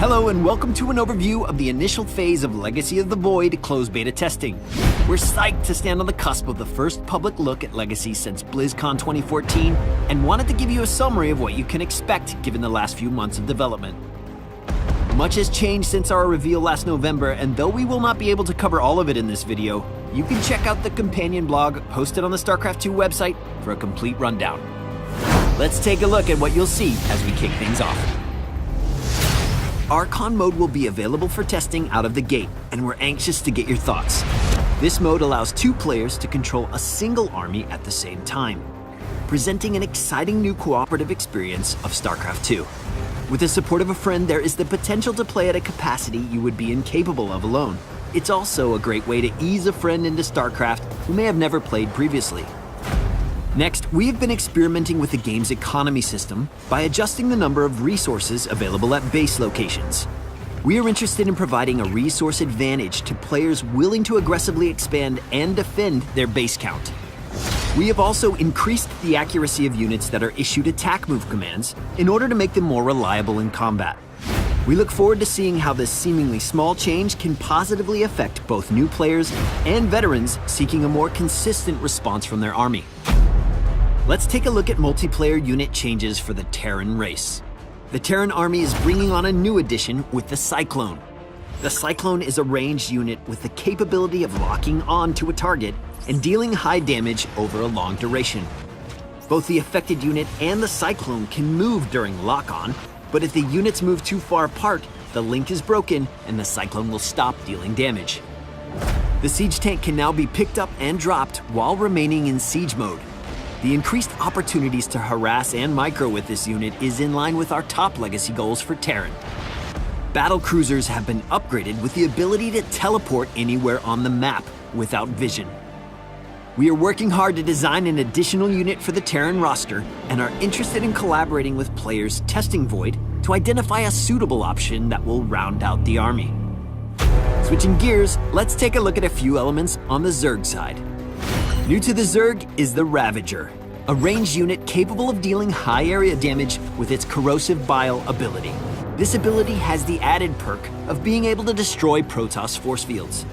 Hello and welcome to an overview of the initial phase of Legacy of the Void closed beta testing. We're psyched to stand on the cusp of the first public look at Legacy since BlizzCon 2014 and wanted to give you a summary of what you can expect given the last few months of development. Much has changed since our reveal last November, and though we will not be able to cover all of it in this video, you can check out the companion blog posted on the StarCraft 2 website for a complete rundown. Let's take a look at what you'll see as we kick things off. Archon mode will be available for testing out of the gate, and we're anxious to get your thoughts. This mode allows two players to control a single army at the same time, presenting an exciting new cooperative experience of StarCraft 2. With the support of a friend, there is the potential to play at a capacity you would be incapable of alone. It's also a great way to ease a friend into StarCraft who may have never played previously. Next, we have been experimenting with the game's economy system by adjusting the number of resources available at base locations. We are interested in providing a resource advantage to players willing to aggressively expand and defend their base count. We have also increased the accuracy of units that are issued attack move commands in order to make them more reliable in combat. We look forward to seeing how this seemingly small change can positively affect both new players and veterans seeking a more consistent response from their army. Let's take a look at multiplayer unit changes for the Terran race. The Terran army is bringing on a new addition with the Cyclone. The Cyclone is a ranged unit with the capability of locking on to a target and dealing high damage over a long duration. Both the affected unit and the Cyclone can move during lock-on, but if the units move too far apart, the link is broken and the Cyclone will stop dealing damage. The Siege Tank can now be picked up and dropped while remaining in siege mode. The increased opportunities to harass and micro with this unit is in line with our top legacy goals for Terran. Battle cruisers have been upgraded with the ability to teleport anywhere on the map without vision. We are working hard to design an additional unit for the Terran roster and are interested in collaborating with players testing Void to identify a suitable option that will round out the army. Switching gears, let's take a look at a few elements on the Zerg side. New to the Zerg is the Ravager, a ranged unit capable of dealing high area damage with its corrosive bile ability. This ability has the added perk of being able to destroy Protoss force fields.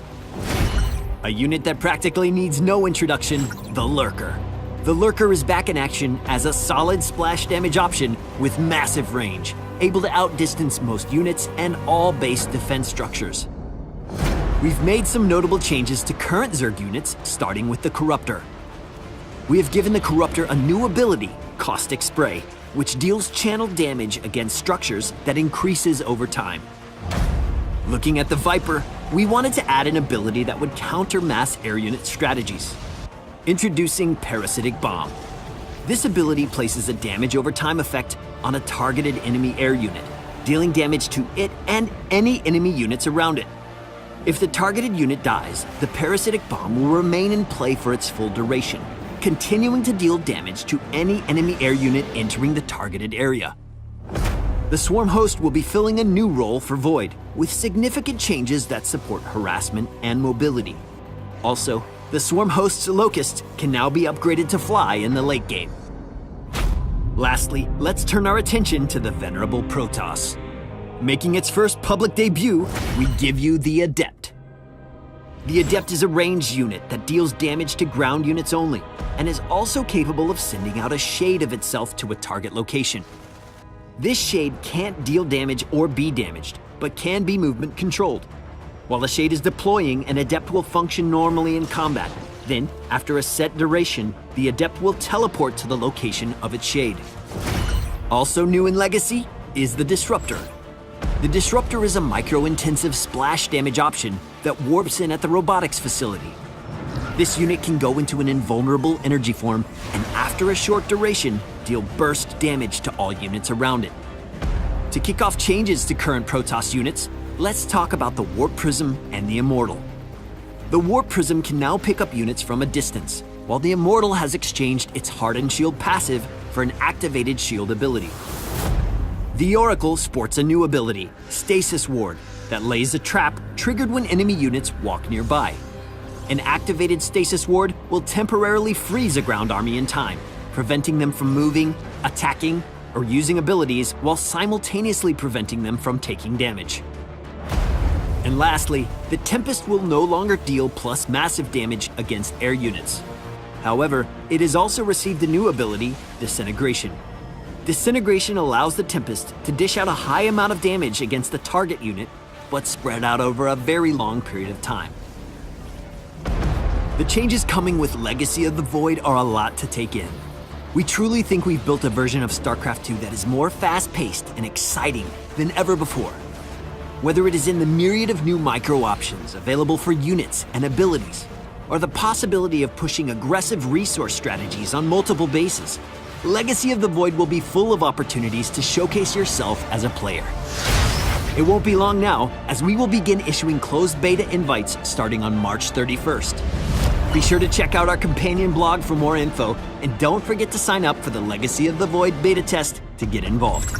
A unit that practically needs no introduction, the Lurker. The Lurker is back in action as a solid splash damage option with massive range, able to outdistance most units and all base defense structures. We've made some notable changes to current Zerg units, starting with the Corruptor. We have given the Corruptor a new ability, Caustic Spray, which deals channel damage against structures that increases over time. Looking at the Viper, we wanted to add an ability that would counter mass air unit strategies. Introducing Parasitic Bomb. This ability places a damage over time effect on a targeted enemy air unit, dealing damage to it and any enemy units around it. If the targeted unit dies, the Parasitic Bomb will remain in play for its full duration, continuing to deal damage to any enemy air unit entering the targeted area. The Swarm Host will be filling a new role for Void, with significant changes that support harassment and mobility. Also, the Swarm Host's Locust can now be upgraded to fly in the late game. Lastly, let's turn our attention to the venerable Protoss. Making its first public debut, we give you the Adept. The Adept is a ranged unit that deals damage to ground units only, and is also capable of sending out a shade of itself to a target location. This shade can't deal damage or be damaged, but can be movement controlled. While the shade is deploying, an Adept will function normally in combat. Then, after a set duration, the Adept will teleport to the location of its shade. Also new in Legacy is the Disruptor. The Disruptor is a micro-intensive splash damage option that warps in at the robotics facility. This unit can go into an invulnerable energy form and after a short duration, deal burst damage to all units around it. To kick off changes to current Protoss units, let's talk about the Warp Prism and the Immortal. The Warp Prism can now pick up units from a distance, while the Immortal has exchanged its Hardened Shield passive for an activated shield ability. The Oracle sports a new ability, Stasis Ward, that lays a trap triggered when enemy units walk nearby. An activated Stasis Ward will temporarily freeze a ground army in time, preventing them from moving, attacking, or using abilities while simultaneously preventing them from taking damage. And lastly, the Tempest will no longer deal plus massive damage against air units. However, it has also received a new ability, Disintegration. Disintegration allows the Tempest to dish out a high amount of damage against the target unit, but spread out over a very long period of time. The changes coming with Legacy of the Void are a lot to take in. We truly think we've built a version of StarCraft 2 that is more fast-paced and exciting than ever before. Whether it is in the myriad of new micro options available for units and abilities, or the possibility of pushing aggressive resource strategies on multiple bases, Legacy of the Void will be full of opportunities to showcase yourself as a player. It won't be long now, as we will begin issuing closed beta invites starting on March 31st. Be sure to check out our companion blog for more info, and don't forget to sign up for the Legacy of the Void beta test to get involved.